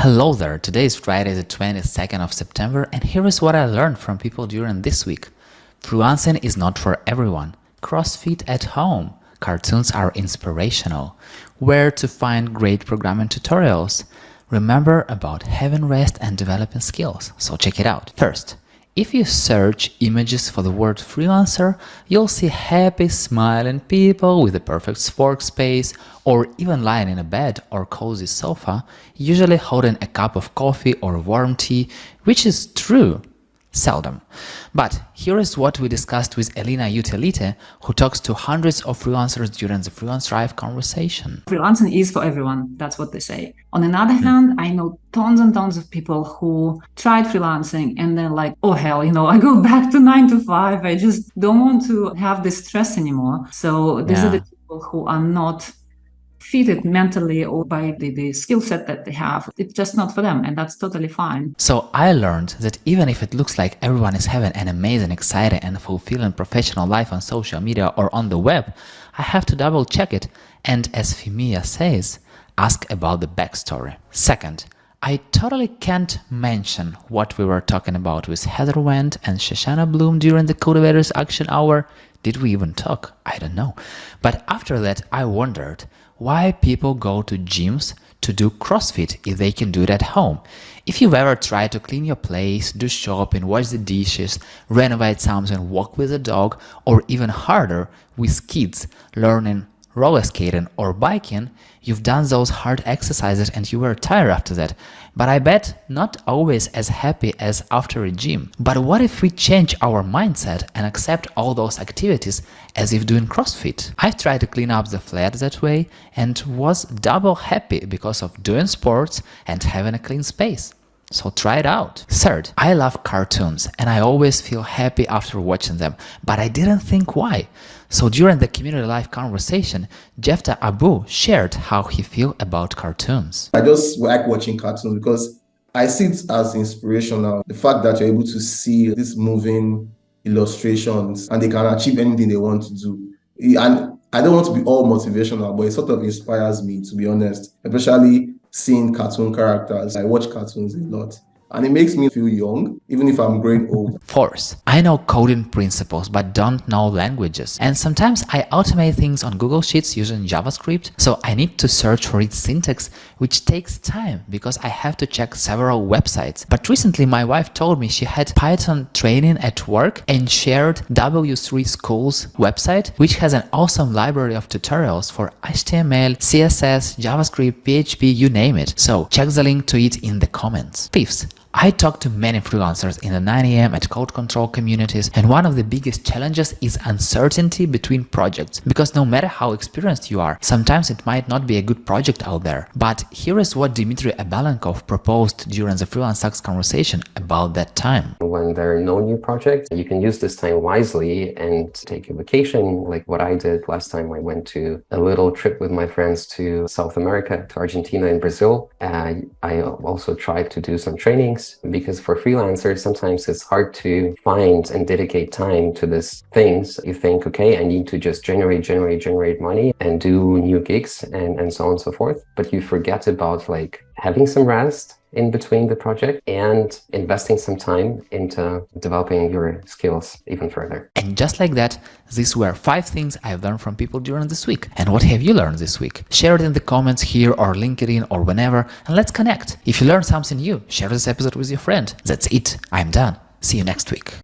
Hello there, today is Friday the 22nd of September and here is what I learned from people during this week. Freelancing is not for everyone. CrossFit at home. Cartoons are inspirational. Where to find great programming tutorials. Remember about having rest and developing skills, so check it out. First, if you search images for the word freelancer, you'll see happy, smiling people with a perfect workspace or even lying in a bed or cozy sofa, usually holding a cup of coffee or warm tea, which is true. Seldom. But here is what we discussed with Elina Jutelyte, who talks to hundreds of freelancers during the Freelance Drive conversation. Freelancing is for everyone, that's what they say. On the other hand, I know tons and tons of people who tried freelancing and they're like, oh hell, I go back to 9 to 5, I just don't want to have this stress anymore. So these are the people who are not fitted mentally or by the skill set that they have. It's just not for them, and that's totally fine. So I learned that even if it looks like everyone is having an amazing, exciting and fulfilling professional life on social media or on the web, I have to double check it and, as Fimia says, ask about the backstory. Second, I totally can't mention what we were talking about with Heather Wendt and Shoshana Bloom during the Cultivators Action Hour. Did we even talk? I don't know. But after that, I wondered why people go to gyms to do CrossFit if they can do it at home. If you've ever tried to clean your place, do shopping, wash the dishes, renovate something, walk with a dog, or even harder, with kids, learning roller skating or biking, you've done those hard exercises and you were tired after that. But I bet not always as happy as after a gym. But what if we change our mindset and accept all those activities as if doing CrossFit? I've tried to clean up the flat that way and was double happy because of doing sports and having a clean space. So try it out. Third, I love cartoons and I always feel happy after watching them, but I didn't think why. So during the community live conversation, Jephtah Abu shared how he feels about cartoons. I just like watching cartoons because I see it as inspirational. The fact that you're able to see these moving illustrations and they can achieve anything they want to do. And I don't want to be all motivational, but it sort of inspires me, to be honest, especially seeing cartoon characters. I watch cartoons a lot and it makes me feel young, even if I'm growing old. Fourth, I know coding principles but don't know languages. And sometimes I automate things on Google Sheets using JavaScript, so I need to search for its syntax, which takes time because I have to check several websites. But recently my wife told me she had Python training at work and shared W3 School's website, which has an awesome library of tutorials for HTML, CSS, JavaScript, PHP, you name it. So check the link to it in the comments. Fifth, I talk to many freelancers in the 9 AM at Code Control communities, and one of the biggest challenges is uncertainty between projects, because no matter how experienced you are, sometimes it might not be a good project out there. But here is what Dimitri Abalenkov proposed during the Freelance Sucks conversation about that time. When there are no new projects, you can use this time wisely and take a vacation, like what I did last time. I went to a little trip with my friends to South America, to Argentina and Brazil. I also tried to do some trainings, because for freelancers, sometimes it's hard to find and dedicate time to these things. You think, okay, I need to just generate money and do new gigs and so on and so forth. But you forget about like having some rest in between the project and investing some time into developing your skills even further. And just like that, these were 5 things I've learned from people during this week. And what have you learned this week? Share it in the comments here or LinkedIn or whenever, and let's connect. If you learned something new, share this episode with your friend. That's it. I'm done. See you next week.